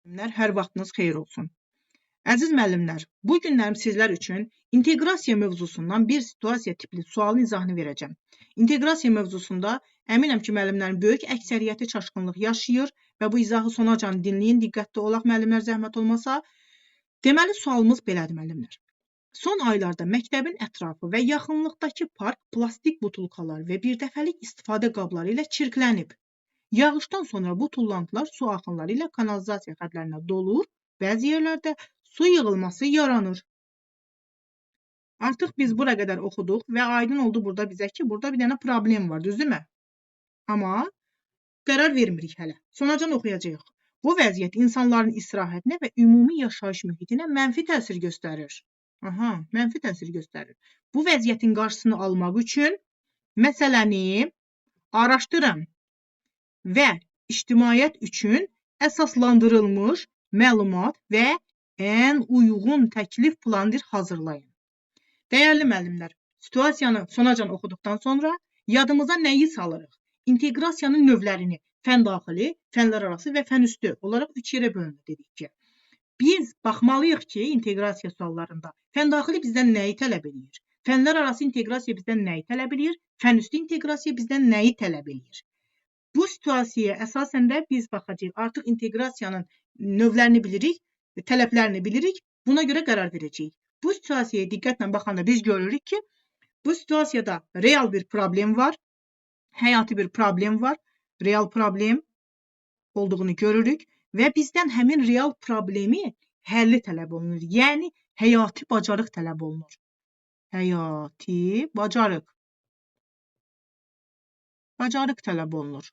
Müəllimlər, hər vaxtınız xeyir olsun. Əziz müəllimlər, bu günlərim sizlər üçün inteqrasiya mövzusundan bir situasiya tipli sualın izahını verəcəm. İnteqrasiya mövzusunda əminəm ki, müəllimlərin böyük əksəriyyəti çaşqınlıq yaşayır və bu izahı sonacan dinləyin, diqqətli olaq müəllimlər zəhmət olmasa. Deməli, sualımız belədir müəllimlər. Son aylarda məktəbin ətrafı və yaxınlıqdakı park plastik butulkalar və birdəfəlik istifadə qabları ilə çirklənib. Yağışdan sonra bu tullantılar su axınları ilə kanalizasiya xətlərinə dolur, bəzi yerlərdə su yığılması yaranır. Artıq biz bura qədər oxuduq və aydın oldu burada bizə ki, burada bir dənə problem var, düzdürmü? Amma qərar vermirik hələ. Sonacan oxuyacağıq. Bu vəziyyət insanların istirahətinə və ümumi yaşayış mühitinə mənfi təsir göstərir. Mənfi təsir göstərir. Bu vəziyyətin qarşısını almaq üçün məsələni araşdırın və ictimaiyyət üçün əsaslandırılmış məlumat və ən uyğun təklif planı hazırlayın. Dəyərli müəllimlər, situasiyanı sonacan oxuduqdan sonra yadımıza nəyi salırıq? İnteqrasiyanın növlərini, fən daxili, fənlər arası və fən üstü olaraq 3 yerə bölünür dedik ki. Biz baxmalıyıq ki, inteqrasiya suallarında fən daxili bizdən nəyi tələb edir? Fənlər arası inteqrasiya bizdən nəyi tələb edir? Fən üstü inteqrasiya bizdən nəyi tələb edir? Bu situasiyaya əsasən də biz baxacağıq. Artıq inteqrasiyanın növlərini bilirik, tələblərini bilirik. Buna görə qərar verəcəyik. Bu situasiyaya diqqətlə baxanda biz görürük ki, bu situasiyada real bir problem var, həyati bir problem var, real problem olduğunu görürük və bizdən həmin real problemi həlli tələb olunur. Yəni, həyati bacarıq tələb olunur. Həyati bacarıq. Bacarıq tələb olunur.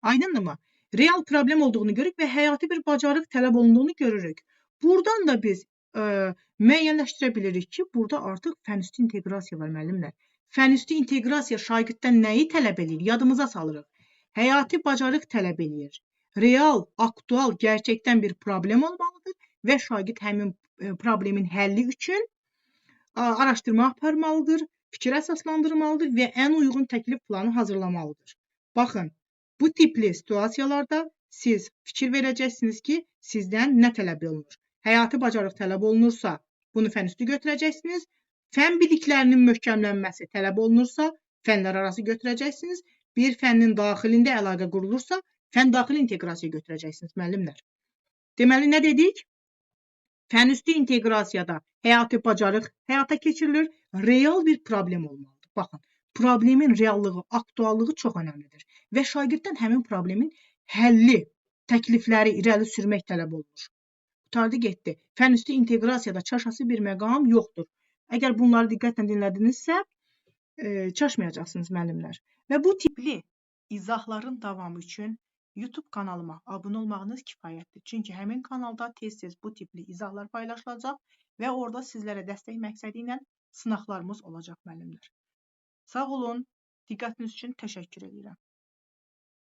Aydındırmı? Real problem olduğunu görürük və həyati bir bacarıq tələb olunduğunu görürük. Buradan da biz müəyyənləşdirə bilirik ki, burada artıq fənüstü inteqrasiya var müəllimlər. Fənüstü inteqrasiya şagirddən nəyi tələb edir? Yadımıza salırıq. Həyati bacarıq tələb edir. Real, aktual, gerçəkdən bir problem olmalıdır və şagird həmin problemin həlli üçün araşdırma aparmalıdır, fikir əsaslandırmalıdır və ən uyğun təklif planı hazırlamalıdır. Baxın, bu tipli situasiyalarda siz fikir verəcəksiniz ki, sizdən nə tələb olunur? Həyati bacarıq tələb olunursa, bunu fən üstü götürəcəksiniz. Fən biliklərinin möhkəmlənməsi tələb olunursa, fənlər arası götürəcəksiniz. Bir fənnin daxilində əlaqə qurulursa, fən daxili inteqrasiya götürəcəksiniz, müəllimlər. Deməli, nə dedik? Fən üstü inteqrasiyada həyati bacarıq həyata keçirilir, real bir problem olmalıdır. Baxın, problemin reallığı, aktuallığı çox önəmlidir və şagirddən həmin problemin həlli, təklifləri irəli sürmək tələb olunur. Qutardı getdi. Fən üstü inteqrasiyada çaşası bir məqam yoxdur. Əgər bunları diqqətlə dinlədinizsə, çaşmayacaqsınız müəllimlər. Və bu tipli izahların davamı üçün YouTube kanalıma abunə olmağınız kifayətdir. Çünki həmin kanalda tez-tez bu tipli izahlar paylaşılacaq və orada sizlərə dəstək məqsədi ilə sınaqlarımız olacaq müəllimlər. Sağ olun, diqqətiniz üçün təşəkkür edirəm.